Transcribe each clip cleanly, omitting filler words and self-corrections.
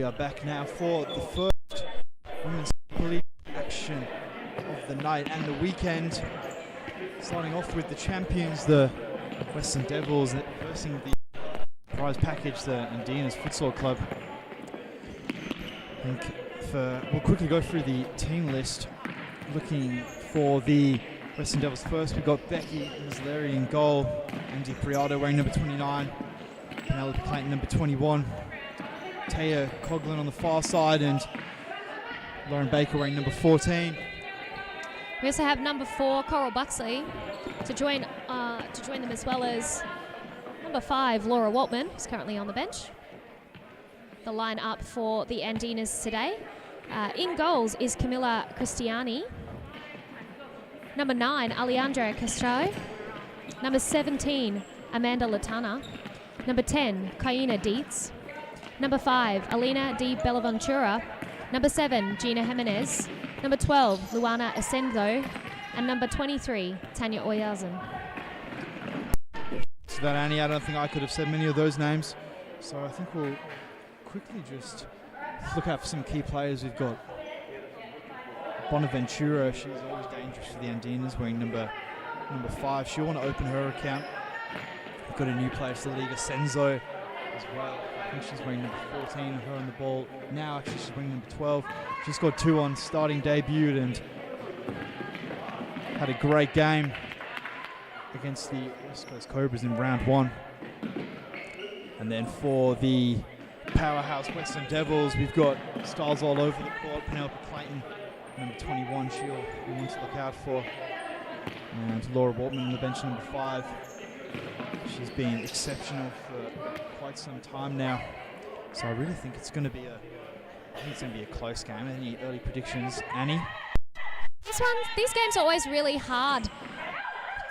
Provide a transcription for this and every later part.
are back now for the first Women's Supa-Liga action of the night and the weekend. Starting off with the champions, the Western Devils, versing the prize package, the Andinas Futsal Club. I think we'll quickly go through the team list. Looking for the Western Devils first, we've got Becky Misleri in goal, Andy Priado wearing number 29, Penelope Clayton number 21, Taya Coughlin on the far side, and Lauren Baker wearing number 14. We also have number 4, Coral Buxey, to join them, as well as number 5, Laura Waltman, who's currently on the bench. The line-up for the Andinas today. In goals is Camilla Cristiani. Number 9, Alejandra Castro. Number 17, Amanda Latana. Number 10, Kaina Dietz. Number 5, Elena Di Bonaventura. Number 7, Gina Jimenez. Number 12, Luana Ascenzo. And number 23, Tanya Oyarzun. So that, Annie, I don't think I could have said many of those names. So I think we'll quickly just look out for some key players. We've got Bonaventura. She's always dangerous for the Andinas, wearing number 5. She'll want to open her account. We've got a new player to the league, Ascenzo, as well. I think she's wearing number 14, her on the ball now. Actually, she's wearing number 12. She scored 2 on starting debut and had a great game against the West Coast Cobras in round 1. And then for the powerhouse Western Devils, we've got stars all over the court. Penelope Clayton, number 21, she'll be one to look out for. And Laura Waltman on the bench, number 5. She's been exceptional for quite some time now. So I really think it's going to be a close game. Any early predictions, Annie? These games are always really hard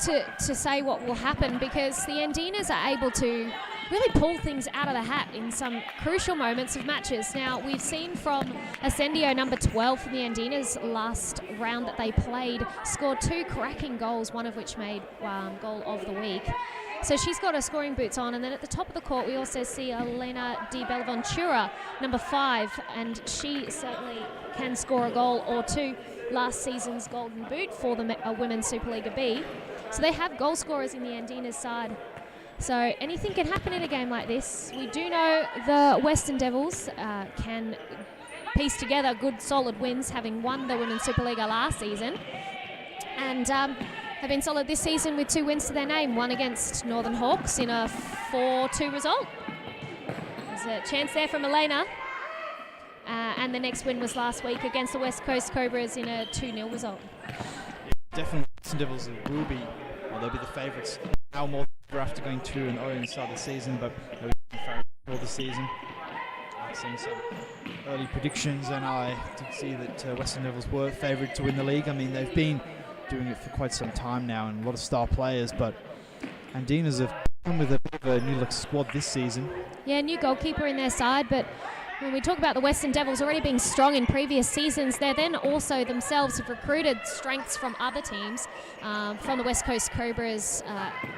to say what will happen, because the Andinas are able to really pull things out of the hat in some crucial moments of matches. Now, we've seen from Ascendio, number 12 from the Andinas, last round that they played, scored 2 cracking goals, one of which made goal of the week. So she's got her scoring boots on. And then at the top of the court, we also see Elena Di Bonaventura, number 5, and she certainly can score a goal or 2. Last season's golden boot for the Women's Supa-Liga B. So they have goal scorers in the Andinas side. So anything can happen in a game like this. We do know the Western Devils can piece together good, solid wins, having won the Women's Supa-Liga last season. And have been solid this season with 2 wins to their name, one against Northern Hawks in a 4-2 result. There's a chance there from Elena. And the next win was last week against the West Coast Cobras in a 2-0 result. Definitely, Western Devils they'll be the favourites now more after going 2-0 in the start of the season, but they'll be the favourites for the season. I've seen some early predictions, and I did see that Western Devils were favoured to win the league. I mean, they've been doing it for quite some time now, and a lot of star players, but Andinas have come with a bit of a new-look squad this season. Yeah, new goalkeeper in their side, but when we talk about the Western Devils already being strong in previous seasons, they then also themselves have recruited strengths from other teams, from the West Coast Cobras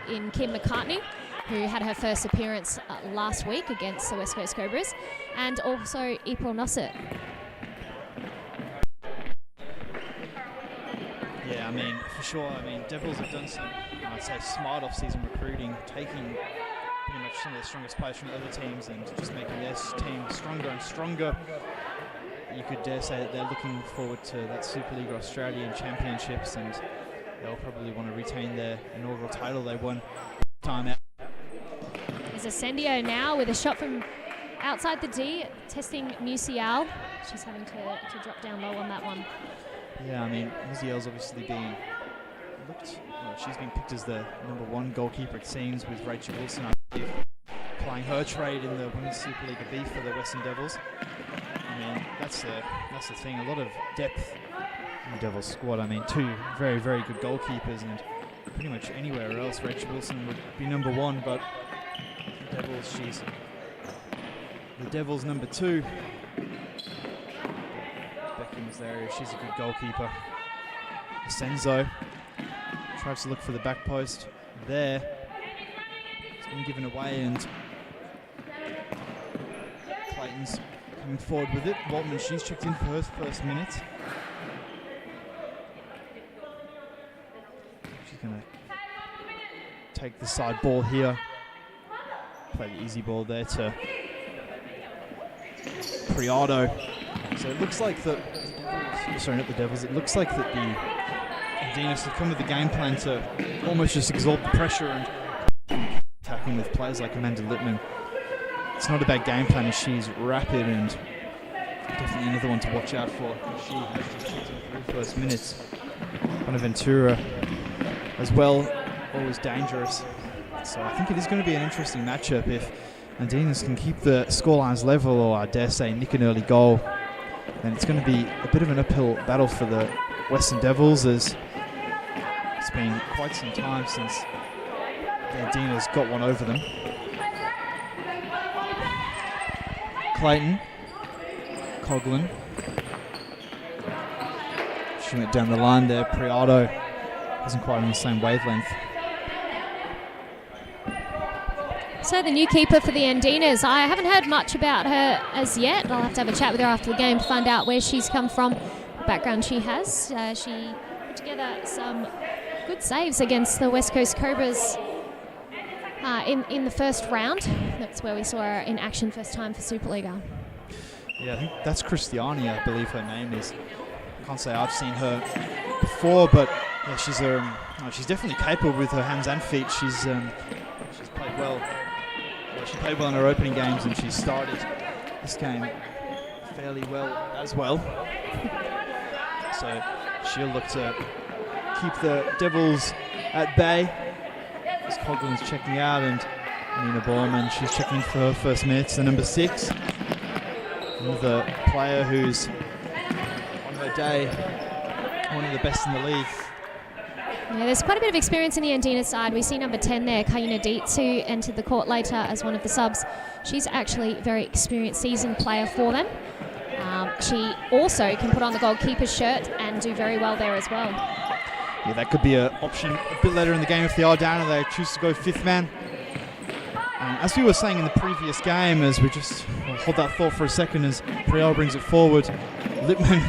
in Kim McCartney, who had her first appearance last week against the West Coast Cobras, and also Epril Nossent. Yeah, I mean, for sure. I mean, Devils have done some, I'd say, smart off-season recruiting, taking pretty much some of the strongest players from other teams and just making their team stronger and stronger. You could dare say that they're looking forward to that Supa-Liga Australian Championships, and they'll probably want to retain their inaugural title they won time out. There's Ascendio now with a shot from outside the D, testing Musial. She's having to drop down low on that one. Yeah, I mean, Musial's obviously she's been picked as the number 1 goalkeeper, it seems, with Rachel Wilson, I believe, playing her trade in the Women's Supa-Liga B for the Western Devils. I mean, that's the thing, a lot of depth in the Devils squad. I mean, 2 very, very good goalkeepers, and pretty much anywhere else Rachel Wilson would be number 1, but the Devils number 2. Beckham's there, she's a good goalkeeper. Ascenzo tries to look for the back post there. It's been given away, and Clayton's coming forward with it. Waltman, she's checked in for her first minute. She's going to take the side ball here. Play the easy ball there to Priado. So it looks like the Devils, sorry, not the Devils, it looks like that the Andinas have come with the game plan to almost just absorb the pressure and attacking with players like Amanda Lippman. It's not a bad game plan as she's rapid and definitely another one to watch out for. She has just checked in for the first minutes. Bonaventura as well, always dangerous. So I think it is going to be an interesting matchup if Andinas can keep the scorelines level, or I dare say nick an early goal. Then it's going to be a bit of an uphill battle for the Western Devils, as it's been quite some time since the Andinas got one over them. Clayton, Coughlin, shooting it down the line there. Priado isn't quite on the same wavelength. So the new keeper for the Andinas, I haven't heard much about her as yet. I'll have to have a chat with her after the game to find out where she's come from, what background she has. She put together some good saves against the West Coast Cobras in the first round. That's where we saw her in action first time for Supa-Liga. Yeah, I think that's Christiani, I believe her name is. I can't say I've seen her before, but yeah, she's definitely capable with her hands and feet. She's played well. She played well in her opening games, and she started this game fairly well as well. So she'll look to keep the Devils at bay. As Coughlin's checking out, and Nina Borman, she's checking for her first minutes. The number 6, another player who's on her day, one of the best in the league. Yeah, there's quite a bit of experience in the Andina side. We see number 10 there, Kayuna Dietz, who entered the court later as one of the subs. She's actually a very experienced, seasoned player for them. She also can put on the goalkeeper's shirt and do very well there as well. Yeah, that could be an option a bit later in the game if they are down and they choose to go 5th man. As we were saying in the previous game, as we just hold that thought for a second as Priel brings it forward, Lippman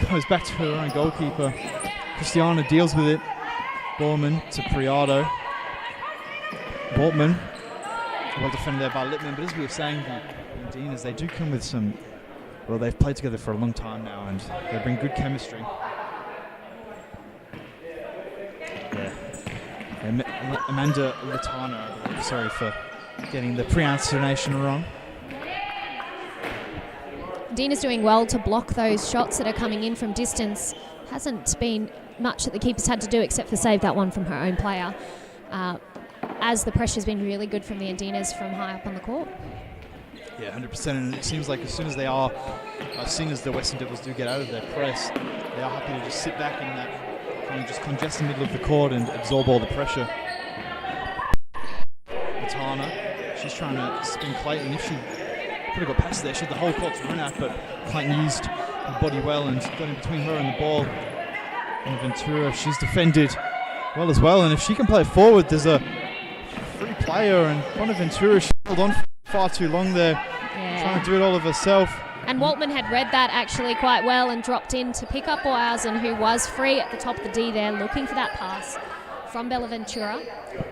goes back to her own goalkeeper. Christiana deals with it. Borman to Priado. Waltman, well defended there by Lippman, but as we were saying, the Andinas, they do come with some, well, they've played together for a long time now and they bring good chemistry. Yeah. Amanda Latana, sorry for getting the pronunciation wrong. Dina's doing well to block those shots that are coming in from distance. Hasn't been much that the keeper's had to do except for save that one from her own player, as the pressure's been really good from the Andinas from high up on the court. Yeah, 100%, and it seems like as soon as the Western Devils do get out of their press, they are happy to just sit back in that kind of just congest the middle of the court and absorb all the pressure. Matana, she's trying to spin Clayton. If she could have got past there, she had the whole court to run at, but Clayton used her body well and got in between her and the ball. And Ventura, she's defended well as well, and if she can play forward, there's a free player, and Bonaventura, she held on far too long there, trying to do it all of herself. And Waltman had read that actually quite well and dropped in to pick up Boyarzen, who was free at the top of the D there, looking for that pass from Bonaventura.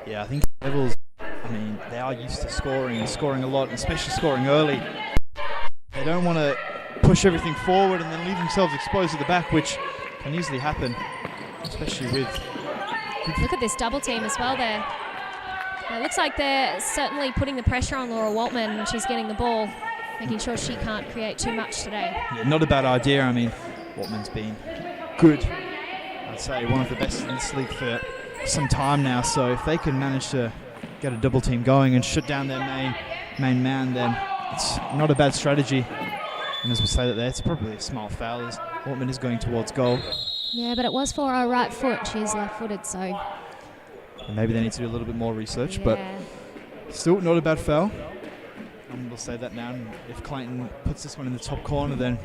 Yeah, I think the Devils, they are used to scoring a lot, and especially scoring early. They don't want to push everything forward and then leave themselves exposed at the back, which can easily happen, especially with... Look at this double team as well there. It looks like they're certainly putting the pressure on Laura Waltman, and she's getting the ball, making sure she can't create too much today. Yeah, not a bad idea. Waltman's been good. I'd say one of the best in this league for some time now, so if they can manage to get a double team going and shut down their main man, then it's not a bad strategy. And as we say that there, it's probably a small foul as Waltman is going towards goal. Yeah, but it was for her right foot. She is left-footed, so... And maybe they need to do a little bit more research, but still not a bad foul. And we'll say that now. And if Clayton puts this one in the top corner, then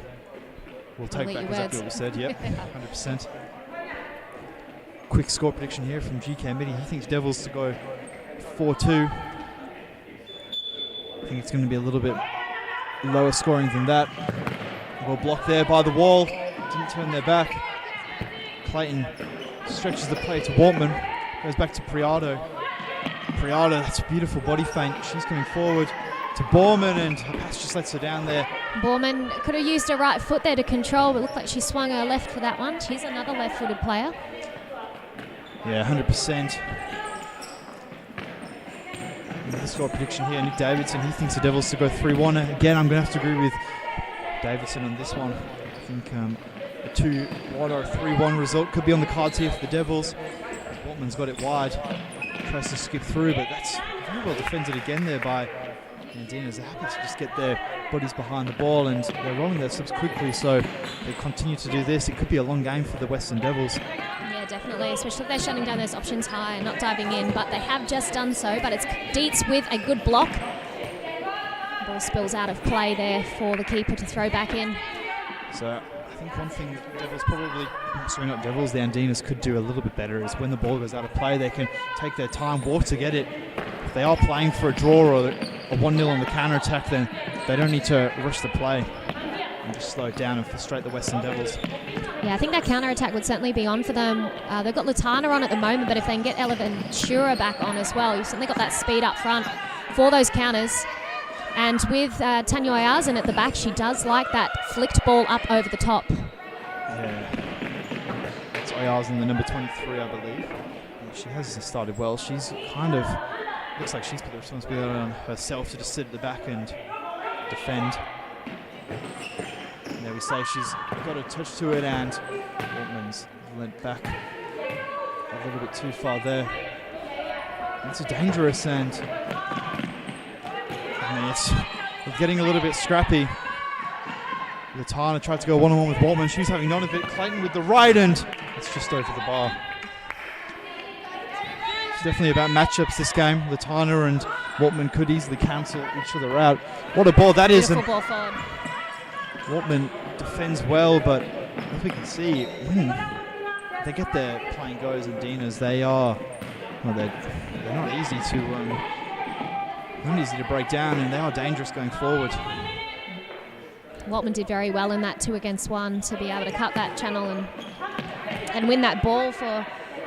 we'll take back exactly what we said. Yep, 100%. Quick score prediction here from GK Midi. He thinks Devils to go 4-2. I think it's going to be a little bit lower scoring than that. Well blocked there by the wall. Didn't turn their back. Clayton stretches the play to Waltman. Goes back to Priado. Priado, that's a beautiful body feint. She's coming forward to Borman, and her pass just lets her down there. Borman could have used her right foot there to control, but it looked like she swung her left for that one. She's another left-footed player. Yeah, 100%. The score prediction here, Nick Davidson, he thinks the Devils to go 3-1. Again, I'm going to have to agree with Davidson on this one. I think a 2-1 or a 3-1 result could be on the cards here for the Devils. Waltman's got it wide, tries to skip through, but that's very well defended again there by Andinas. They're happy to just get their bodies behind the ball, and they're rolling their slips quickly, so they continue to do this. It could be a long game for the Western Devils. Yeah, definitely, especially if they're shutting down those options high and not diving in, but they have just done so. But it's Dietz with a good block. Ball spills out of play there for the keeper to throw back in. So I think one thing the Devils probably, sorry not Devils, the Andinas could do a little bit better is when the ball goes out of play, they can take their time, walk to get it. If they are playing for a draw or a 1-0 on the counter-attack, then they don't need to rush the play and just slow it down and frustrate the Western Devils. Yeah, I think that counter-attack would certainly be on for them. They've got Latana on at the moment, but if they can get Elena Ventura back on as well, you've certainly got that speed up front for those counters. And with Tanya Oyazin at the back, she does like that flicked ball up over the top. Yeah, it's Oyazin, the number 23, I believe. And she hasn't started well. She's kind of, looks like she's put the responsibility on herself to just sit at the back and defend. And there we say she's got a touch to it, and Waltman's lent back a little bit too far there. It's a dangerous, and it's getting a little bit scrappy. Latana tried to go one-on-one with Waltman. She's having none of it. Clayton with the right, and it's just over the bar. It's definitely about matchups this game. Latana and Waltman could easily cancel each other out. What a ball that is. Beautiful ball forward. Waltman defends well, but as we can see, when they get their playing goes and Andinas, they are, well, they're not easy to break down, and they are dangerous going forward. Waltman did very well in that 2-against-1 to be able to cut that channel and win that ball for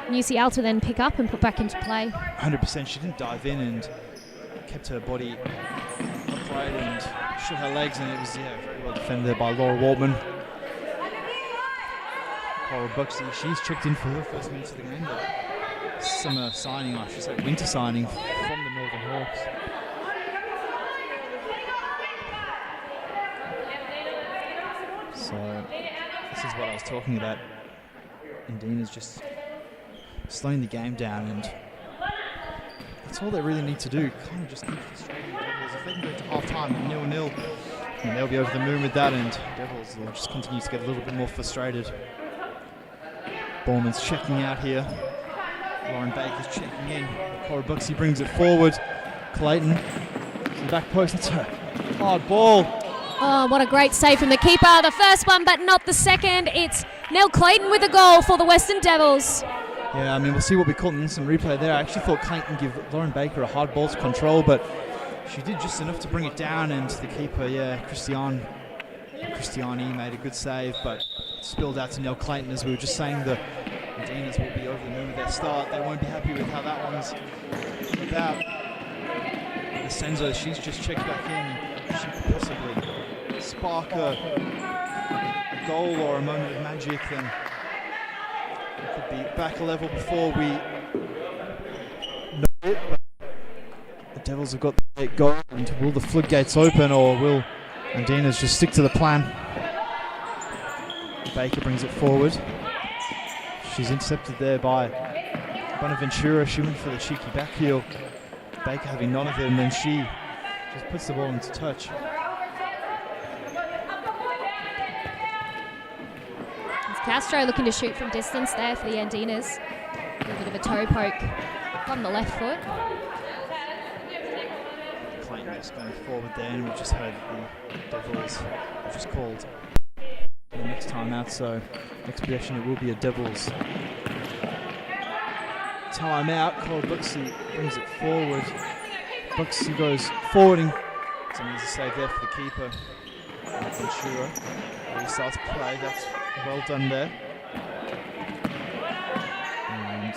UCL to then pick up and put back into play. 100%. She didn't dive in and kept her body upright and shook her legs, and it was very well defended there by Laura Waltman. Cora Buxey, she's checked in for her first minutes of the game. The summer signing, I should say winter signing from the Northern Hawks. So this is what I was talking about. Andina's just slowing the game down, and that's all they really need to do. Kind of just keep frustrating the Devils. If they can go to half-time 0-0, and they'll be over the moon with that, and Devils will just continue to get a little bit more frustrated. Borman's checking out here. Lauren Baker's checking in. Cora Buxey brings it forward. Clayton to the back post. That's a hard ball. Oh, what a great save from the keeper. The first one, but not the second. It's Nell Clayton with a goal for the Western Devils. Yeah, I mean, we'll see what we call in some replay there. I actually thought Clayton give Lauren Baker a hard ball to control, but she did just enough to bring it down, and the keeper, Christiani made a good save, but it spilled out to Nell Clayton. As we were just saying, the Andinas will be over the moon with their start. They won't be happy with how that one's about. Ascenzo, she's just checked back in. She could possibly spark a goal or a moment of magic, then it could be back a level before we know it. But the Devils have got the goal, and will the floodgates open, or will Andinas just stick to the plan? Baker brings it forward. She's intercepted there by Bonaventura. She went for the cheeky back heel. Baker having none of it, and then she just puts the ball into touch. Castro looking to shoot from distance there for the Andinas. A little bit of a toe poke on the left foot. Clayton just going forward there, and we just heard the Devils have just called the next time out, so next possession it will be a Devils time out. Cora Buxey brings it forward. Buxey goes forward and So needs a save there for the keeper. Ventura restarts play. That's well done there. And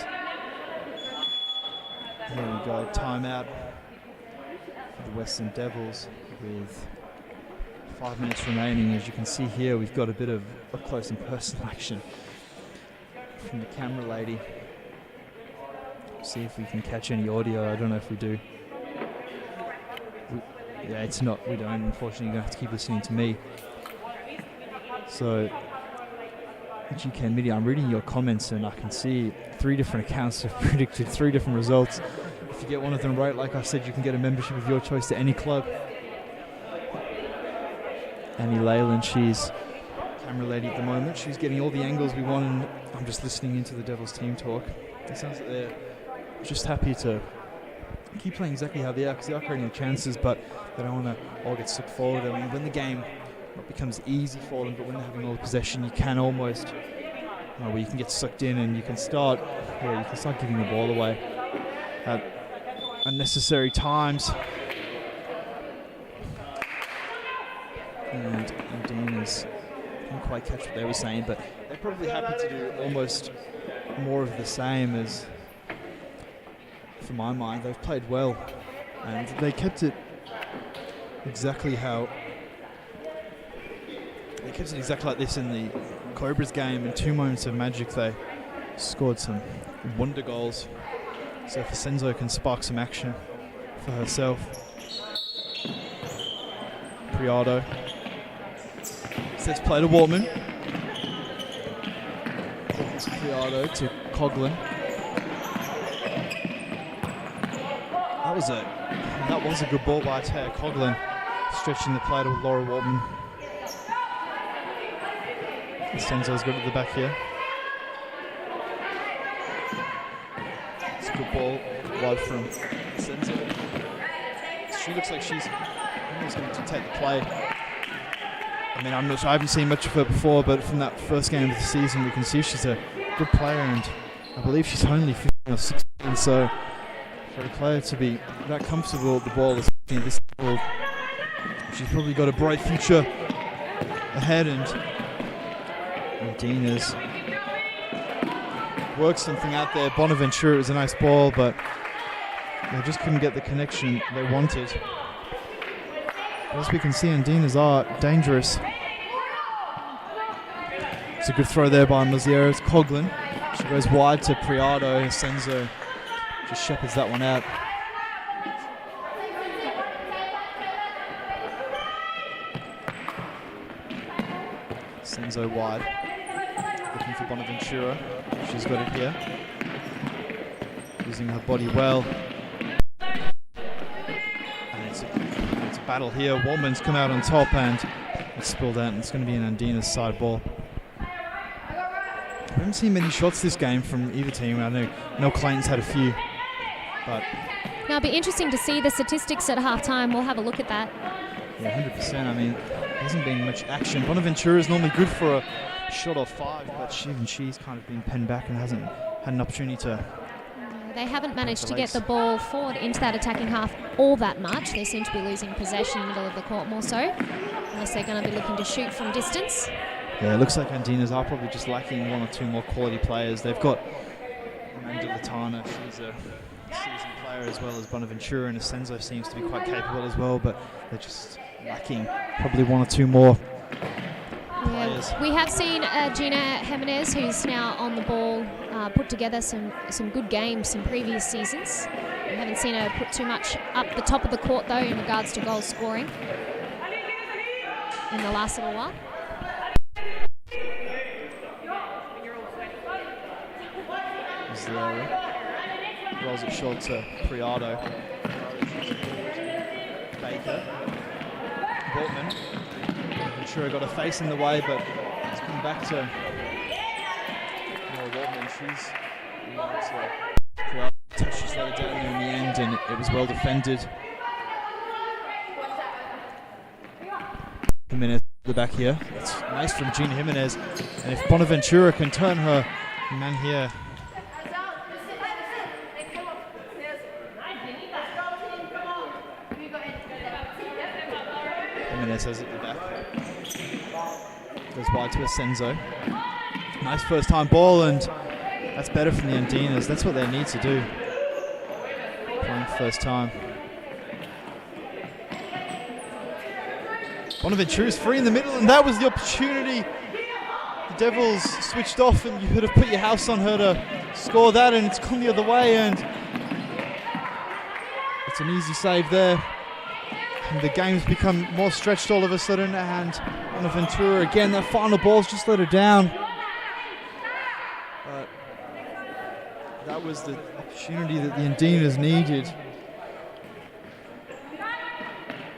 here we go. Timeout for the Western Devils with 5 minutes remaining. As you can see here, we've got a bit of up close and personal action from the camera lady. See if we can catch any audio. I don't know if we do. Yeah, it's not. We don't. Unfortunately, you're going to have to keep listening to me. So, GK Media, I'm reading your comments and I can see 3 different accounts have predicted 3 different results. If you get one of them right, like I said, you can get a membership of your choice to any club. Annie Leyland, she's camera lady at the moment. She's getting all the angles we want, and I'm just listening into the Devils team talk. It sounds like they're just happy to keep playing exactly how they are, because they are creating chances, but they don't want to all get stuck forward. I mean, when the game becomes easy for them, but when they're having all the possession, you can almost, where you can get sucked in and you can start giving the ball away at unnecessary times. And Andinas didn't quite catch what they were saying, but they're probably happy to do almost more of the same. As for my mind, they've played well and they kept it exactly like this in the Cobras game. In 2 moments of magic, they scored some wonder goals. So if Ascenzo can spark some action for herself. Priado sets play to Waltman. Priado to Coughlin. That was a good ball by Taya Coughlin, stretching the play to Laura Waltman. Ascenzo's got it at the back here. It's a good ball wide from Ascenzo. She looks like she's almost going to take the play. I mean, I'm not sure, I haven't seen much of her before, but from that first game of the season, we can see she's a good player, and I believe she's only 15 or 16, so for a player to be that comfortable at the ball is this level, she's probably got a bright future ahead. And Andinas worked something out there. Bonaventura, it was a nice ball, but they just couldn't get the connection they wanted. As we can see, Andinas are dangerous. It's a good throw there by Mazieros. Coughlin, she goes wide to Priado. Ascenzo just shepherds that one out. Ascenzo wide, looking for Bonaventura. She's got it here, using her body well. And it's a battle here. Waltman's come out on top and it's spilled out, and it's going to be an Andinas side ball. I haven't seen many shots this game from either team. I know Clayton's had a few, but now it'll be interesting to see the statistics at halftime. We'll have a look at that. Yeah, 100%. I mean, there hasn't been much action. Bonaventura is normally good for a shot or 5, but she's kind of been penned back and hasn't had an opportunity to. They haven't managed to get the ball forward into that attacking half all that much. They seem to be losing possession in the middle of the court more so, unless they're going to be looking to shoot from distance. Yeah, it looks like Andinas are probably just lacking 1 or 2 more quality players. They've got Amanda Latana, she's a seasoned player, as well as Bonaventura, and Ascenzo seems to be quite capable as well, but they're just lacking probably 1 or 2 more players. We have seen Gina Jimenez, who's now on the ball, put together some good games in previous seasons. We haven't seen her put too much up the top of the court, though, in regards to goal scoring in the last little while. Rolls it short to Priado. Baker. Waltman. Ventura got a face in the way, but it's come back to Waltman. She's Priado touched, just let it down there in the end, and it was well defended. Jimenez at the back here. It's nice from Gina Jimenez, and if Bonaventura can turn her man here. Jimenez has it at the back. Goes wide to Ascenzo. Nice first time ball, and that's better from the Andinas. That's what they need to do. Playing first time. Bonaventura's free in the middle, and that was the opportunity. The Devils switched off, and you could have put your house on her to score that, and it's gone the other way, and it's an easy save there. And the game's become more stretched all of a sudden, and Bonaventura again, that final ball's just let her down. But that was the opportunity that the Andinas needed.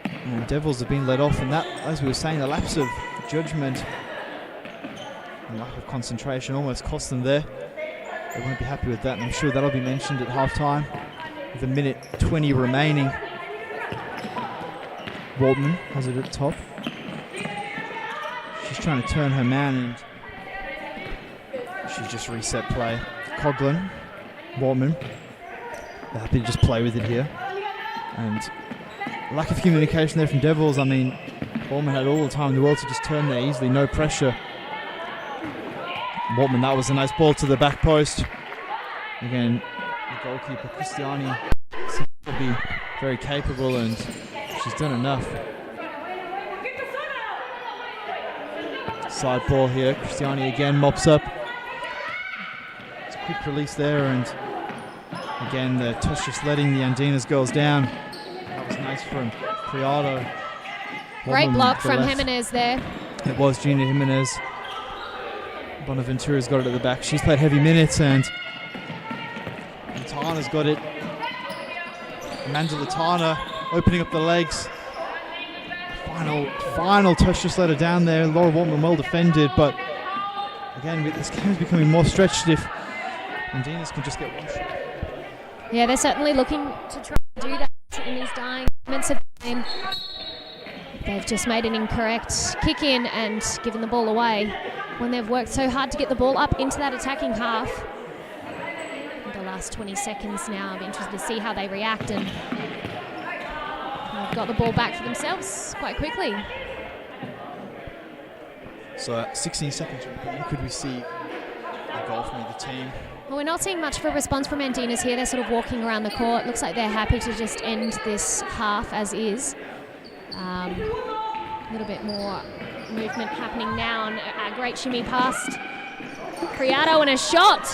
And Devils have been let off, and that, as we were saying, the lapse of judgment and lack of concentration almost cost them there. They won't be happy with that, and I'm sure that'll be mentioned at halftime with a minute 20 remaining. Waltman has it at the top. She's trying to turn her man, and she's just reset play. Coughlin, Waltman, they're happy to just play with it here. And lack of communication there from Devils. I mean, Waltman had all the time in the world to just turn there easily, no pressure. Waltman, that was a nice ball to the back post. Again, the goalkeeper, Christiani, seems to be very capable, and she's done enough. Side ball here. Christiani again mops up. It's a quick release there, and again the touch just letting the Andinas girls down. That was nice from Priado. Great block from Jimenez there. It was Gina Jimenez. Bonaventura's got it at the back. She's played heavy minutes, and Latana's got it. Amanda Latana opening up the legs. Final touch just let her down there. Laura Waltman well defended, but again, this game is becoming more stretched if Andinas can just get one shot. Yeah, they're certainly looking to try and do that in these dying moments of the game. They've just made an incorrect kick in and given the ball away when they've worked so hard to get the ball up into that attacking half. In the last 20 seconds now, I'm interested to see how they react, and they've got the ball back for themselves quite quickly. So 16 seconds remaining. Could we see a goal from either team? Well, we're not seeing much of a response from Andinas here. They're sort of walking around the court. Looks like they're happy to just end this half as is. A little bit more movement happening now, and a great shimmy past Criado, and a shot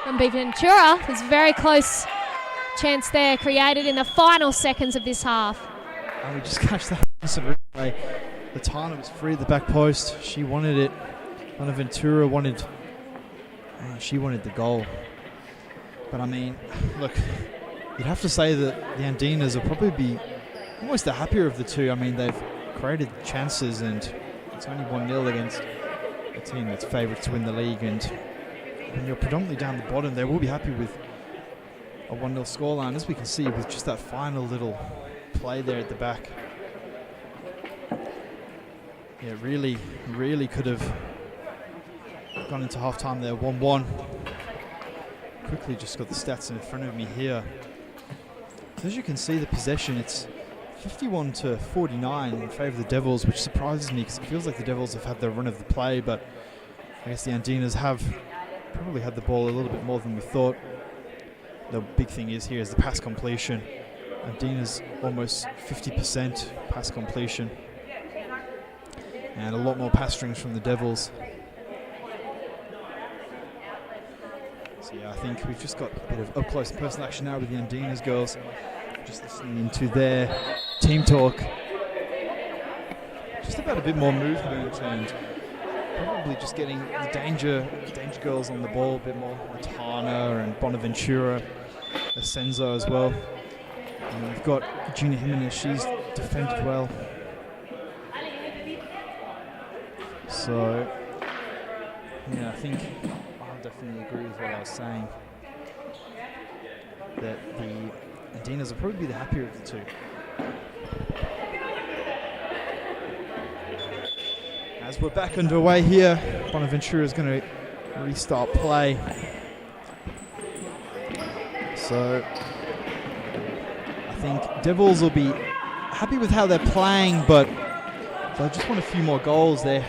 from Bonaventura. There's a very close chance there created in the final seconds of this half. And we just catch that replay. Latana was free at the back post. She wanted it. Bonaventura wanted the goal. But I mean, look, you'd have to say that the Andinas will probably be almost the happier of the two. I mean, they've created chances, and it's only 1-0 against a team that's favourites to win the league. And when you're predominantly down the bottom, they will be happy with a 1-0 scoreline, as we can see with just that final little play there at the back. Yeah, really could have gone into half-time there, 1-1. Quickly just got the stats in front of me here. So as you can see, the possession, it's 51-49 in favour of the Devils, which surprises me because it feels like the Devils have had their run of the play, but I guess the Andinas have probably had the ball a little bit more than we thought. The big thing is here is the pass completion. Andinas almost 50% pass completion, and a lot more pass strings from the Devils. So yeah, I think we've just got a bit of up-close and personal action now with the Andinas girls. Just listening into their team talk. Just about a bit more movement, and probably just getting the danger girls on the ball a bit more. Latana and Bonaventura, Ascenzo as well. And we've got Gina Jimenez, she's defended well. So, yeah, I think I'll definitely agree with what I was saying. That the Andinas will probably be the happier of the two. As we're back underway here, Bonaventura is going to restart play. So I think Devils will be happy with how they're playing, but They just want a few more goals there.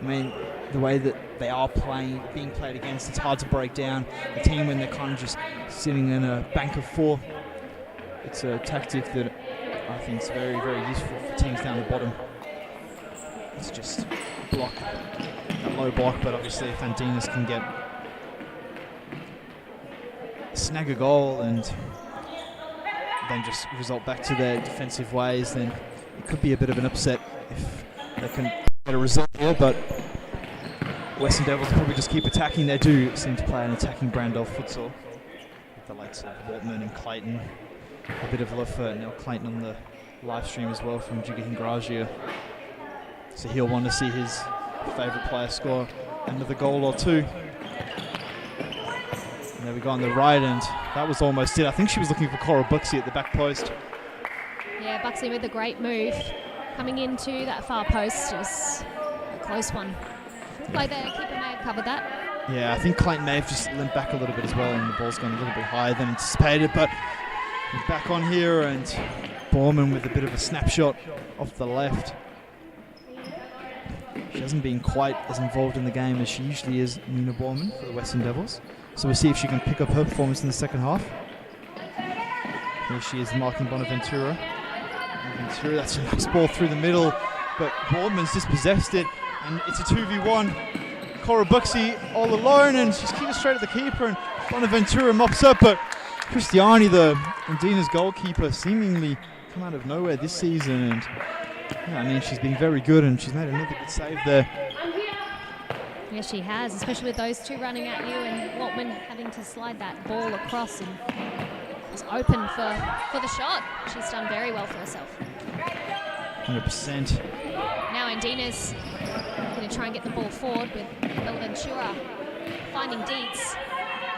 I mean, the way that they are being played against, it's hard to break down a team when they're kind of just sitting in a bank of 4. It's a tactic that I think is very, very useful for teams down the bottom. It's just block, a low block, but obviously if Andinas can snag a goal and then just result back to their defensive ways, then it could be a bit of an upset if they can get a result there. But Western Devils probably just keep attacking. They do seem to play an attacking brand of futsal, with the likes of Waltman and Clayton. A bit of love for Neil Clayton on the live stream as well from Jigga Hingragia. So he'll want to see his favourite player score another goal or two. And there we go on the right, and that was almost it. I think she was looking for Coral Buxey at the back post. Yeah, Buxey with a great move. Coming into that far post, it was a close one. Play there, keeper may have covered that. Yeah, I think Clayton may have just limped back a little bit as well, and the ball's gone a little bit higher than anticipated, but he's back on here, and Borman with a bit of a snapshot off the left. She hasn't been quite as involved in the game as she usually is, Nina Borman, for the Western Devils. So we'll see if she can pick up her performance in the second half. Here she is marking Bonaventura. Bonaventura, that's a nice ball through the middle, but Borman's dispossessed it, and it's a 2v1. Cora Buxey all alone, and she's kicking straight at the keeper, and Bonaventura mops up, but Christiani, the Andinas goalkeeper, seemingly come out of nowhere this season, and yeah, I mean, she's been very good, and she's made another good save there. Yes, she has, especially with those two running at you and Waltman having to slide that ball across and was open for the shot. She's done very well for herself. 100%. Now Andinas going to try and get the ball forward with Bonaventura finding Dietz.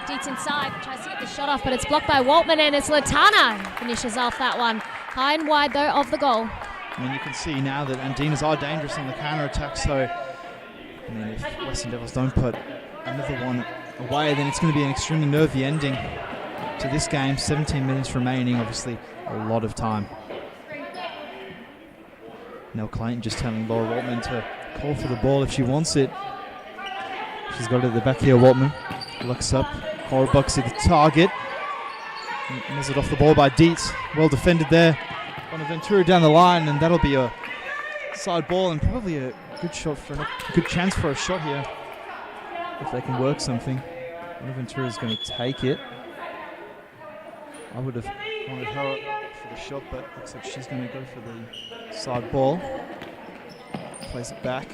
Dietz inside, tries to get the shot off, but it's blocked by Waltman, and it's Latana finishes off that one. High and wide, though, of the goal. I mean, you can see now that Andinas are dangerous on the counter-attack, so I mean, if Western Devils don't put another one away, then it's going to be an extremely nervy ending to this game. 17 minutes remaining, obviously a lot of time. Nell Clayton just telling Laura Waltman to call for the ball if she wants it. She's got it at the back here, Waltman. Looks up, Cora Buxey the target. Muzzled off the ball by Dietz. Well defended there. Bonaventura down the line, and that'll be a side ball and probably a good shot for a good chance for a shot here if they can work something. Bonaventura's going to take it. I would have wanted her for the shot, but looks like she's going to go for the side ball. Plays it back.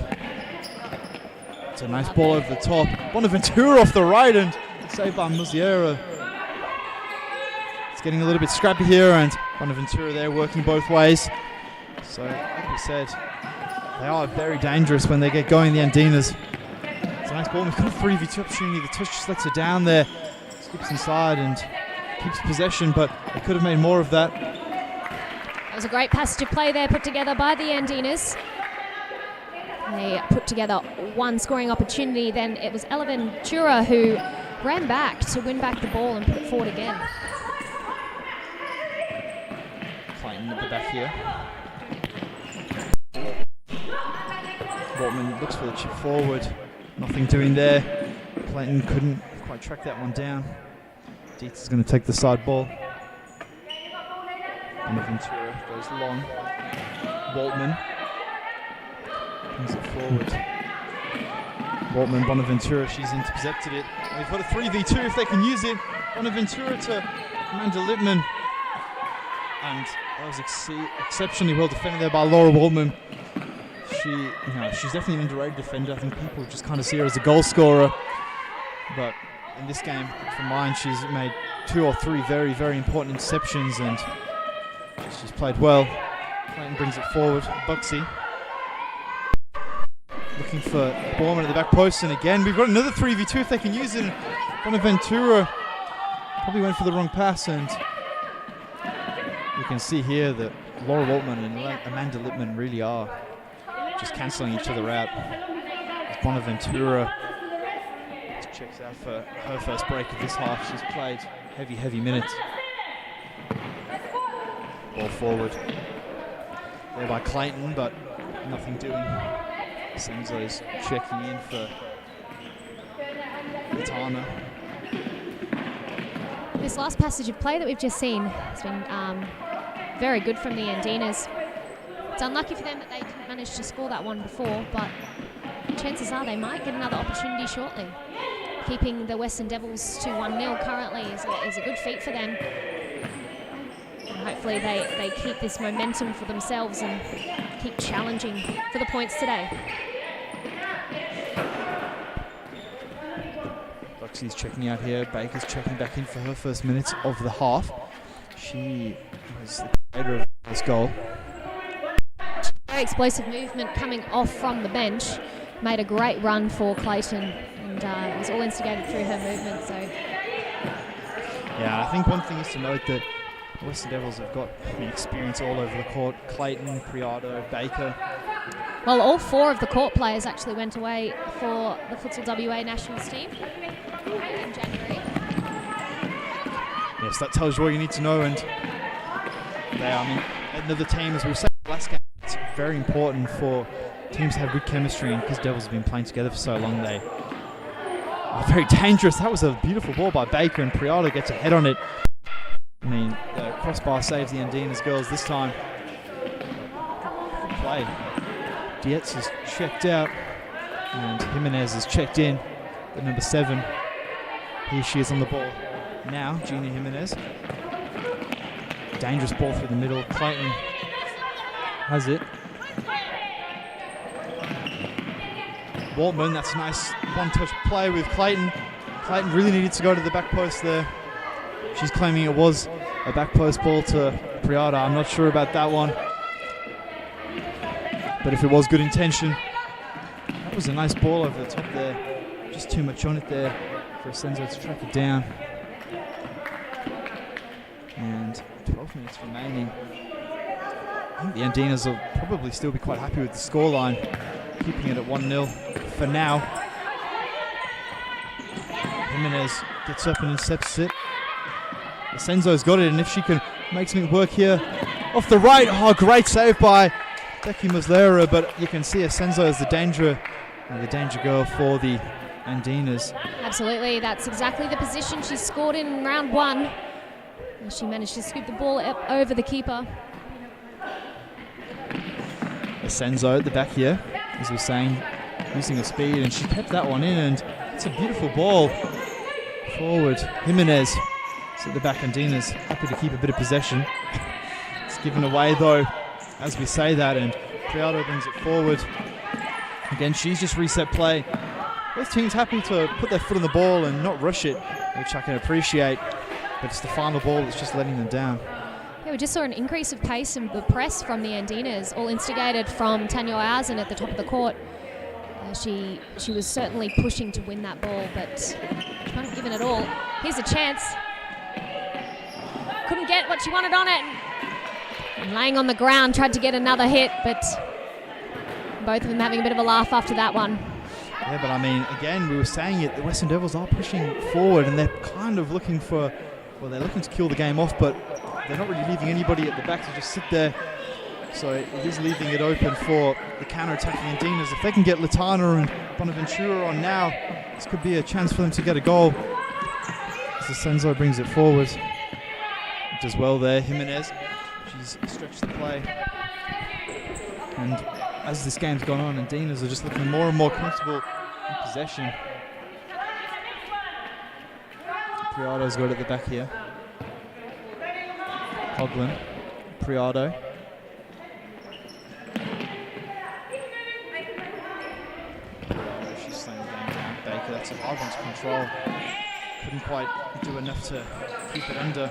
It's a nice ball over the top. Bonaventura off the right, and saved by Muziera. It's getting a little bit scrappy here, and Bonaventura there working both ways. So, like we said, they are very dangerous when they get going, the Andinas. It's a nice ball. We've got a 3v2 opportunity. The touch just lets her down there. Skips inside and keeps possession, but they could have made more of that. It was a great passage of play there put together by the Andinas. They put together one scoring opportunity, then it was Bonaventura who ran back to win back the ball and put it forward again. Clayton at the back here. Waltman looks for the chip forward. Nothing doing there. Clayton couldn't quite track that one down. Dietz is going to take the side ball. Bonaventura goes long. Waltman brings it forward. Waltman, Bonaventura, she's intercepted it. And they've got a 3v2 if they can use it. Bonaventura to Amanda Lippman. And that was exceptionally well defended there by Laura Waltman. She's definitely an underrated defender. I think people just kind of see her as a goal scorer. But in this game, from mine, she's made 2 or 3 very, very important interceptions, and she's played well. Clayton brings it forward. Buxey looking for Borman at the back post, and again, we've got another 3v2 if they can use it. Bonaventura probably went for the wrong pass, and you can see here that Laura Waltman and Amanda Lippman really are just cancelling each other out. As Bonaventura checks out for her first break of this half. She's played heavy minutes. Ball forward there by Clayton, but nothing doing. Ascenzo's checking in for Latana. This last passage of play that we've just seen has been very good from the Andinas. It's unlucky for them that they didn't manage to score that one before, but chances are they might get another opportunity shortly. Keeping the Western Devils to 1-0 currently is a good feat for them. And hopefully they keep this momentum for themselves and keep challenging for the points today. Buxey's checking out here. Baker's checking back in for her first minutes of the half. She was the creator of this goal. Very explosive movement coming off from the bench. Made a great run for Clayton, and it was all instigated through her movement. So, yeah, I think one thing is to note that the Western Devils have got experience all over the court. Clayton, Priado, Baker. well, all 4 of the court players actually went away for the Futsal WA Nationals team in January. Yes, that tells you all you need to know. And they are, another team, as we were saying last game, it's very important for teams to have good chemistry, and because Devils have been playing together for so long, they are very dangerous. That was a beautiful ball by Baker, and Priado gets a head on it. The crossbar saves the Andinas girls this time. Good play. Dietz is checked out, and Jimenez is checked in at number 7. Here she is on the ball now, Gina Jimenez. Dangerous ball through the middle. Clayton has it. Waltman, that's a nice one-touch play with Clayton. Clayton really needed to go to the back post there. She's claiming it was a back post ball to Priada. I'm not sure about that one. But if it was good intention, that was a nice ball over the top there. Just too much on it there for Ascenzo to track it down. And 12 minutes remaining. I think the Andinas will probably still be quite happy with the scoreline, keeping it at 1-0 for now. Jimenez gets up and intercepts it. Ascenzo's got it, and if she can make something work here off the right, oh, great save by Becky Muslera, but you can see Ascenzo as the danger girl for the Andinas. Absolutely, that's exactly the position she scored in round 1. And she managed to scoop the ball up over the keeper. Ascenzo at the back here, as we were saying, using her speed, and she kept that one in, and it's a beautiful ball forward. Jimenez is at the back. Andinas happy to keep a bit of possession. It's given away though as we say that, and Priado brings it forward. Again, she's just reset play. Both teams happy to put their foot on the ball and not rush it, which I can appreciate, but it's the final ball that's just letting them down. Yeah, we just saw an increase of pace in the press from the Andinas, all instigated from Tanya Oyarzun at the top of the court. She was certainly pushing to win that ball, but she wasn't given it all. Here's a chance. Couldn't get what she wanted on it. And laying on the ground, tried to get another hit, but both of them having a bit of a laugh after that one. Yeah, but again, we were saying it, the Western Devils are pushing forward, and they're kind of looking for, well, they're looking to kill the game off, but they're not really leaving anybody at the back to just sit there. So it is leaving it open for the counter-attacking Andinas. If they can get Latana and Bonaventura on now, this could be a chance for them to get a goal. As Ascenzo brings it forward. It does well there. Jimenez, she's stretched the play. And as this game's gone on, Andinas are just looking more and more comfortable in possession. Priado's got it at the back here. Coughlin, Priado. She's slowing the game down. Baker, that's a hard one to control. Couldn't quite do enough to keep it under.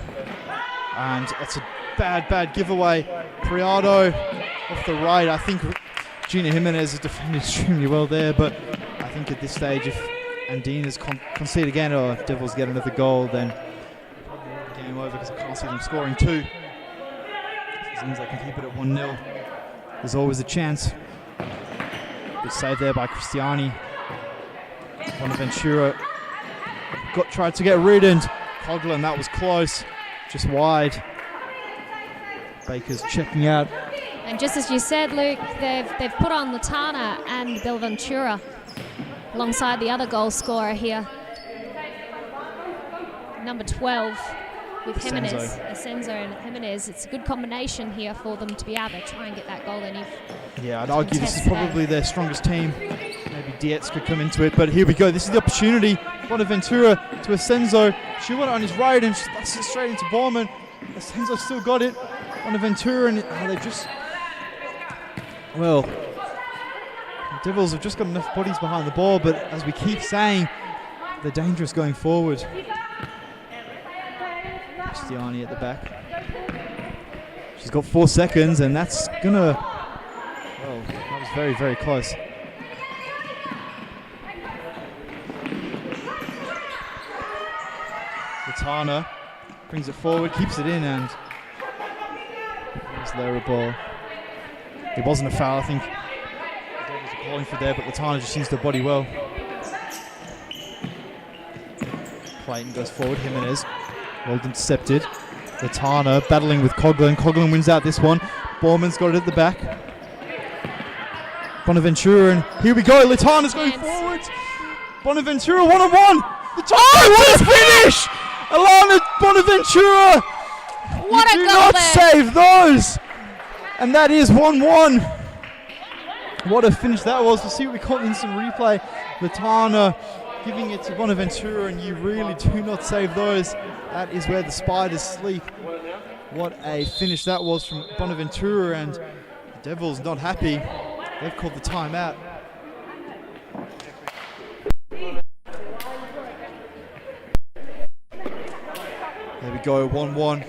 And that's a bad giveaway. Priado off the right. I think Gina Jimenez has defended extremely well there, but I think at this stage, if Andinas concede again or Devils get another goal, then game over, because I can't see them scoring 2. As long as they can keep it at 1-0, there's always a chance. Good save there by Cristiani. Bonaventura tried to get rid, and Coughlin, that was close, just wide. Baker's checking out. And just as you said, Luke, they've put on Luana and Bonaventura alongside the other goal scorer here, number 12 with Jimenez, Ascenzo and Jimenez. It's a good combination here for them to be able to try and get that goal in. Yeah, I'd argue this is probably their strongest team. Maybe Dietz could come into it, but here we go. This is the opportunity. Bonaventura to Ascenzo. She went on his right and she slices it straight into Borman. Ascenzo still got it. Bonaventura, and they just... Well, the Devils have just got enough bodies behind the ball, but as we keep saying, they're dangerous going forward. Cristiani at the back. She's got 4 seconds, and that's gonna... Well, that was very, very close. Luana brings it forward, keeps it in, and there's lower ball. It wasn't a foul, I think. The Devils are calling for there, but Luana just seems to body well. Clayton goes forward, Jimenez. Well intercepted. Luana battling with Coughlin. Coughlin wins out this one. Borman's got it at the back. Bonaventura, and here we go. Luana's going forward. Bonaventura one-on-one. Oh, what a finish! Elena Bonaventura. What you a do goal not there. save those. And that is 1-1. What a finish that was. We'll see what we call instant replay. Luana giving it to Bonaventura, and you really do not save those. That is where the spiders sleep. What a finish that was from Bonaventura, and the Devils not happy. They've called the timeout. There we go, 1-1.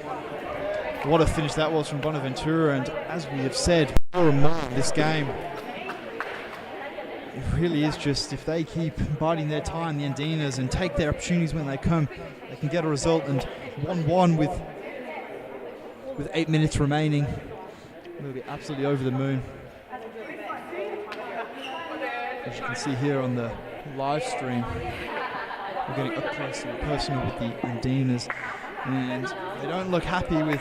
What a finish that was from Bonaventura, and as we have said, more and more in this game, it really is just, if they keep biding their time, the Andinas, and take their opportunities when they come, they can get a result. And 1-1 with 8 minutes remaining, they'll be absolutely over the moon. As you can see here on the live stream, we're getting up close and personal with the Andinas, and they don't look happy with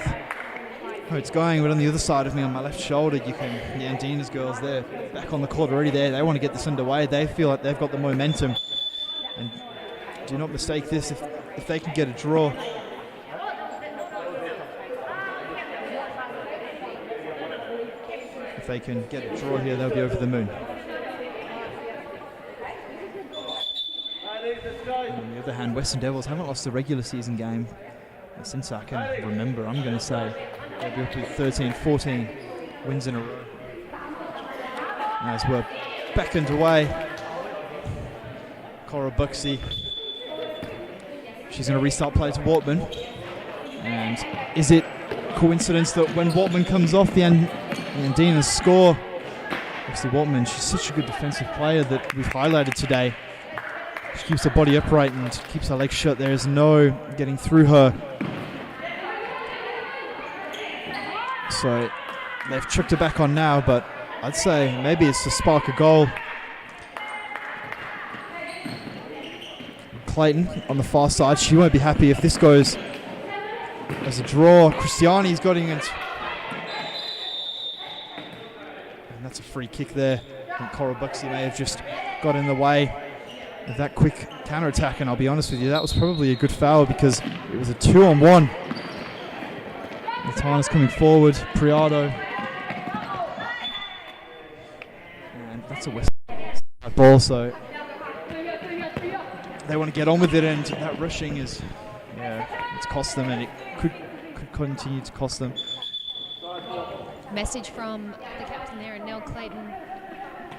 how it's going. But on the other side of me, on my left shoulder, you can, the Andinas girls, they're back on the court already there. They want to get this underway. They feel like they've got the momentum, and do not mistake this. If they can get a draw, if they can get a draw here, they'll be over the moon. And on the other hand, Western Devils haven't lost a regular season game since I can remember. I'm going to say they'll be up to 13, 14 wins in a row. As we're beckoned away, Cora Buxey, she's going to restart play to Waltman. And is it coincidence that when Waltman comes off, the Andinas score? Obviously Waltman, she's such a good defensive player that we've highlighted today. She keeps her body upright and keeps her legs shut. There is no getting through her. So they've chucked her back on now, but I'd say maybe it's to spark a goal. Clayton on the far side. She won't be happy if this goes as a draw. Cristiani's got it. And that's a free kick there. I think Cora Buxey may have just got in the way of that quick counter-attack, and I'll be honest with you, that was probably a good foul because it was a 2-on-1. Luana's coming forward, Priado, and that's a West ball, so they want to get on with it, and that rushing is, it's cost them, and it could continue to cost them. Message from the captain there, and Nell Clayton,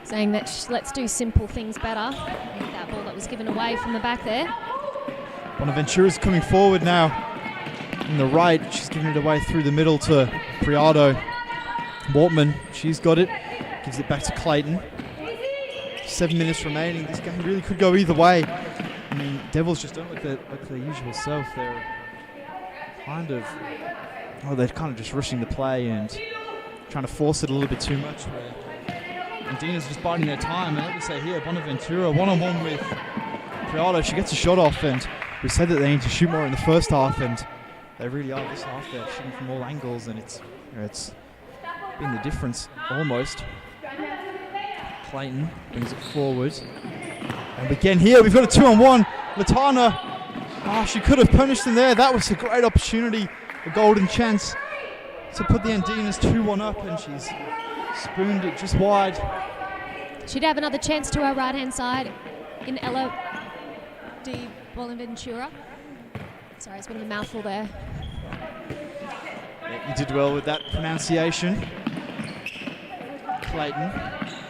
saying that let's do simple things better. With that ball that was given away from the back there. Bonaventura's coming forward now. On the right, she's giving it away through the middle to Priado. Waltman, she's got it. Gives it back to Clayton. 7 minutes remaining. This game really could go either way. I mean, Devils just don't look like their usual self. They're they're kind of just rushing the play and trying to force it a little bit too much. Andina's just biding their time, and like we say here, Bonaventura one-on-one with Priado. She gets a shot off, and we said that they need to shoot more in the first half, and they really are this half. They're shooting from all angles, and it's been the difference almost. Clayton brings it forward. And again here, we've got a 2-on-1. Latana, she could have punished him there. That was a great opportunity, a golden chance to put the Andinas 2-1 up, and she's spooned it just wide. She'd have another chance to her right-hand side in Elena Di Bonaventura. Sorry, it's been a mouthful there. Yeah, you did well with that pronunciation. Clayton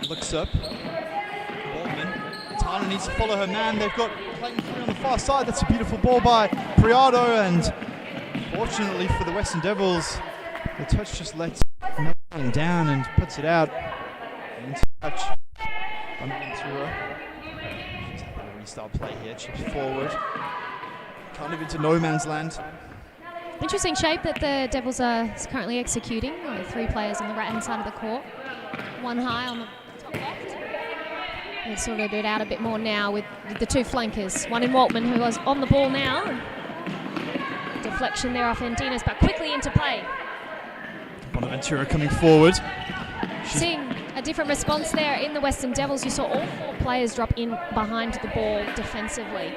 looks up. Waltman. Tana needs to follow her man. They've got Clayton free on the far side. That's a beautiful ball by Priado, and fortunately for the Western Devils, the touch just lets nothing down and puts it out. Into touch. Bonaventura. Just having a restart play here. Chips forward. Kind of into no man's land. Interesting shape that the Devils are currently executing. 3 players on the right-hand side of the court. 1 high on the top left. They've sorted it out a bit more now with the 2 flankers. One in Waltman, who was on the ball now. Deflection there off Andinas, but quickly into play. Bonaventura coming forward. Seeing a different response there in the Western Devils. You saw all 4 players drop in behind the ball defensively.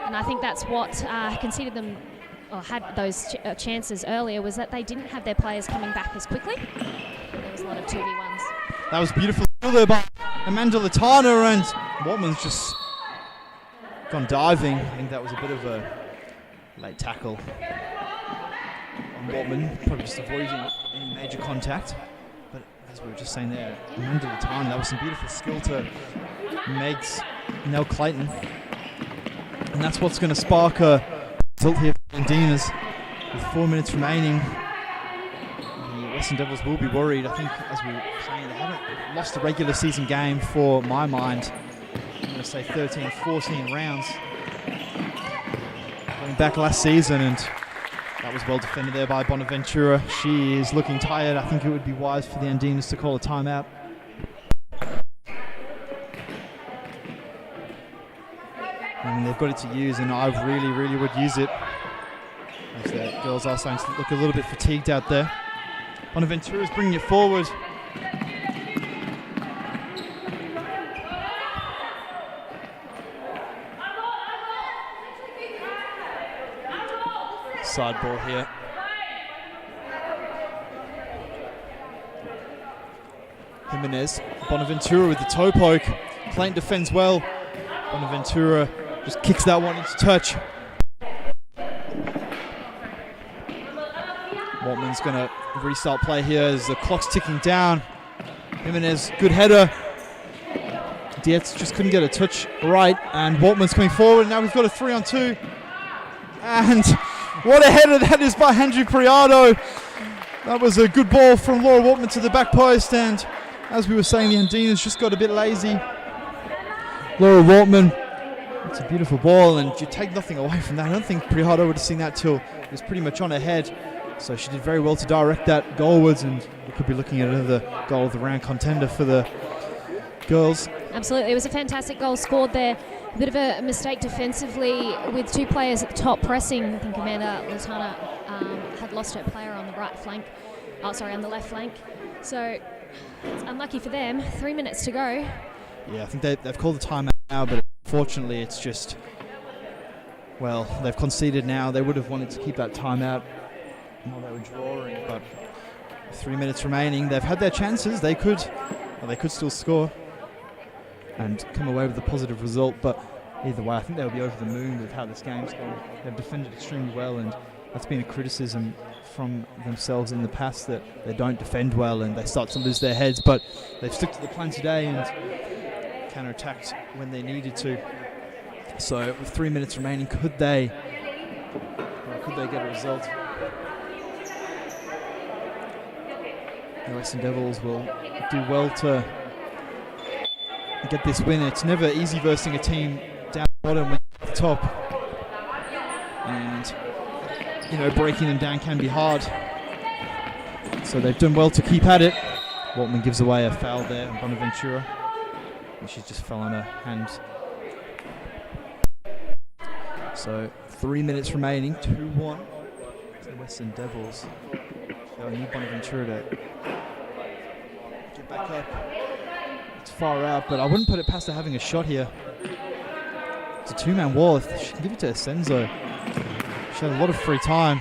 And I think that's what conceded them, or had those chances earlier, was that they didn't have their players coming back as quickly. There was a lot of 2v1s. That was beautiful there by Amanda Latana, and Waltman's just gone diving. I think that was a bit of a late tackle on Waltman, probably just avoiding any major contact. But as we were just saying there, Amanda Latana, that was some beautiful skill to Meg's Nell Clayton. And that's what's going to spark a result here for Andinas. With 4 minutes remaining, the Western Devils will be worried. I think, as we were saying, they haven't lost a regular season game for my mind. I'm going to say 13, 14 rounds. Going back last season, and that was well defended there by Bonaventura. She is looking tired. I think it would be wise for the Andinas to call a timeout. And they've got it to use, and I really would use it. As the girls are starting to look a little bit fatigued out there. Bonaventura's bringing it forward. Side ball here. Jimenez, Bonaventura with the toe poke. Clayton defends well. Bonaventura just kicks that one into touch. Waltman's going to restart play here as the clock's ticking down. Jimenez, good header. Dietz just couldn't get a touch right, and Waltman's coming forward. Now we've got a 3-on-2. And what a header that is by Andrew Priado. That was a good ball from Laura Waltman to the back post, and as we were saying, the Andinas just got a bit lazy. Laura Waltman, it's a beautiful ball, and you take nothing away from that. I don't think Priado would have seen that till it was pretty much on her head. So she did very well to direct that goalwards, and we could be looking at another goal of the round contender for the girls. Absolutely, it was a fantastic goal scored there. A bit of a mistake defensively with 2 players at the top pressing. I think Amanda Latana had lost her player on the right flank. Oh, sorry, on the left flank. So it's unlucky for them. 3 minutes to go. Yeah, I think they've called the timeout now, but unfortunately it's just, well, they've conceded now. They would have wanted to keep that timeout while they were drawing, but 3 minutes remaining. They've had their chances. They could still score and come away with a positive result, but either way, I think they'll be over the moon with how this game's gone. They've defended extremely well, and that's been a criticism from themselves in the past, that they don't defend well and they start to lose their heads, but they've stuck to the plan today and counter-attacked when they needed to. So with 3 minutes remaining, could they get a result? The Western Devils will do well to get this win. It's never easy versing a team down the bottom when you're at the top, and breaking them down can be hard. So they've done well to keep at it. Waltman gives away a foul there on Bonaventura, and she just fell on her hand. So 3 minutes remaining, 2-1 to the Western Devils. They'll need Bonaventura to back up. It's far out, but I wouldn't put it past her having a shot here. It's a two-man wall. If she can give it to Ascenzo. She had a lot of free time,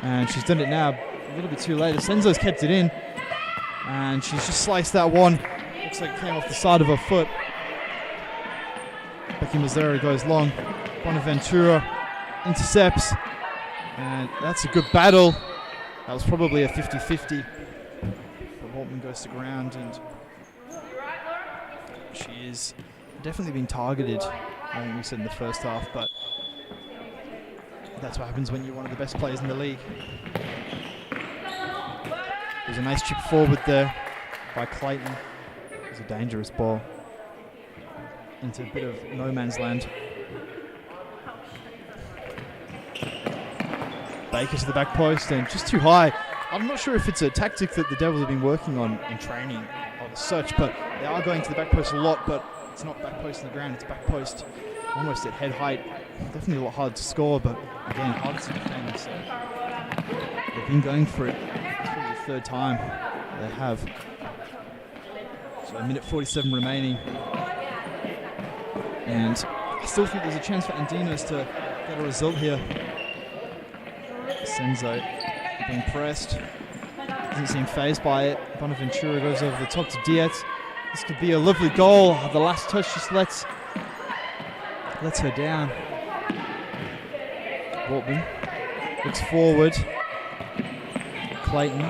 and she's done it now a little bit too late. Ascenzo's kept it in, and she's just sliced that one. Looks like it came off the side of her foot. Becky Mazzara goes long. Bonaventura intercepts, and that's a good battle. That was probably a 50-50. But Waltman goes to ground, and she is definitely being targeted. I think we said in the first half, but that's what happens when you're one of the best players in the league. There's a nice chip forward there by Clayton. It was a dangerous ball into a bit of no man's land. Baker to the back post and just too high. I'm not sure if it's a tactic that the Devils have been working on in training or such, but they are going to the back post a lot, but it's not back post on the ground, it's back post almost at head height. Definitely a lot hard to score, but again, hard to defend. So they've been going for it. It's probably the third time they have. So a minute 47 remaining. And I still think there's a chance for Andinas to get a result here. Ascenzo being pressed. Doesn't seem phased by it. Bonaventura goes over the top to Dietz. This could be a lovely goal. The last touch just lets her down. Waltman looks forward. Clayton.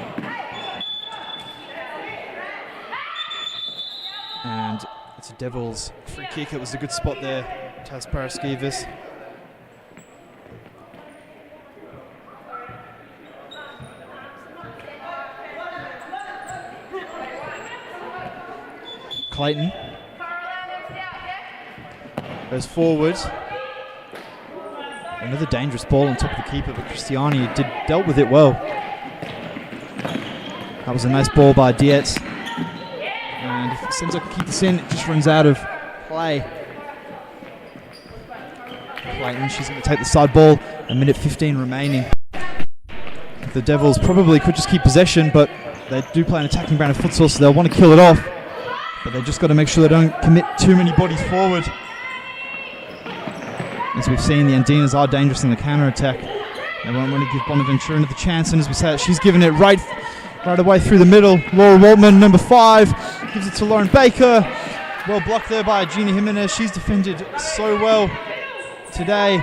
And it's a Devils free kick. It was a good spot there. Taz Paraskevas. Clayton goes forward. Another dangerous ball on top of the keeper, but Cristiani dealt with it well. That was a nice ball by Dietz. And if Ascenzo can keep this in, it just runs out of play. Clayton, she's going to take the side ball. A minute 15 remaining. The Devils probably could just keep possession, but they do play an attacking brand of futsal, so they'll want to kill it off. But they've just got to make sure they don't commit too many bodies forward. As we've seen, the Andinas are dangerous in the counter-attack. They won't want to give Bonaventura another chance, and as we say, she's given it right away through the middle. Laura Waltman, number 5, gives it to Lauren Baker. Well blocked there by Gina Jimenez. She's defended so well today.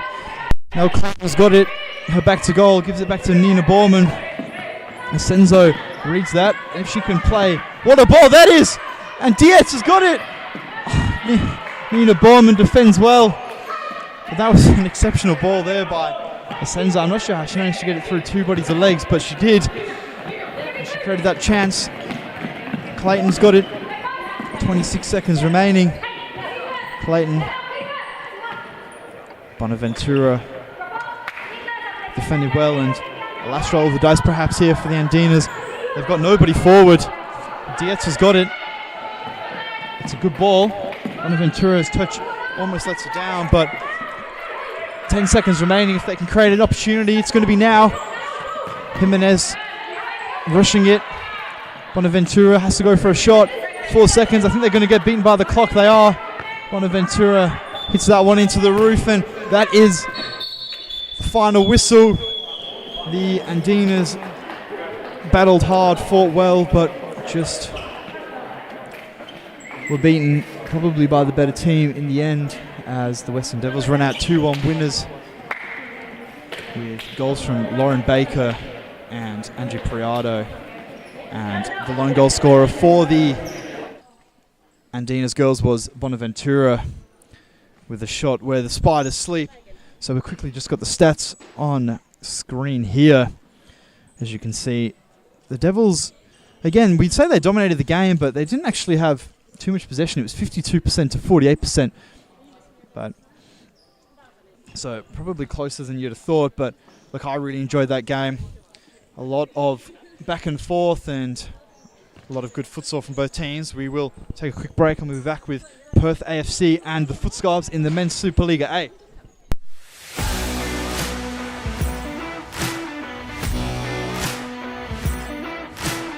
Now Clayton's got it. Her back to goal, gives it back to Nina Borman. Ascenzo reads that. If she can play. What a ball that is! And Dietz has got it! Nina Borman defends well. But that was an exceptional ball there by Ascenzo. I'm not sure how she managed to get it through two bodies of legs, but she did. And she created that chance. Clayton's got it. 26 seconds remaining. Clayton. Bonaventura defended well, and the last roll of the dice perhaps here for the Andinas. They've got nobody forward. Dietz has got it. It's a good ball. Bonaventura's touch almost lets it down, but 10 seconds remaining. If they can create an opportunity, it's going to be now. Jimenez rushing it. Bonaventura has to go for a shot. 4 seconds. I think they're going to get beaten by the clock. They are. Bonaventura hits that one into the roof, and that is the final whistle. The Andinas battled hard, fought well, but just were beaten probably by the better team in the end, as the Western Devils run out 2-1 winners with goals from Lauren Baker and Andrew Priado. And the lone goal scorer for the Andinas girls was Bonaventura with a shot where the Spiders sleep. So we quickly just got the stats on screen here. As you can see, the Devils, again, we'd say they dominated the game, but they didn't actually have too much possession. It was 52% to 48%. But so probably closer than you'd have thought. But look, I really enjoyed that game. A lot of back and forth and a lot of good futsal from both teams. We will take a quick break and we'll be back with Perth AFC and the Footscarves in the Men's Supa-Liga A.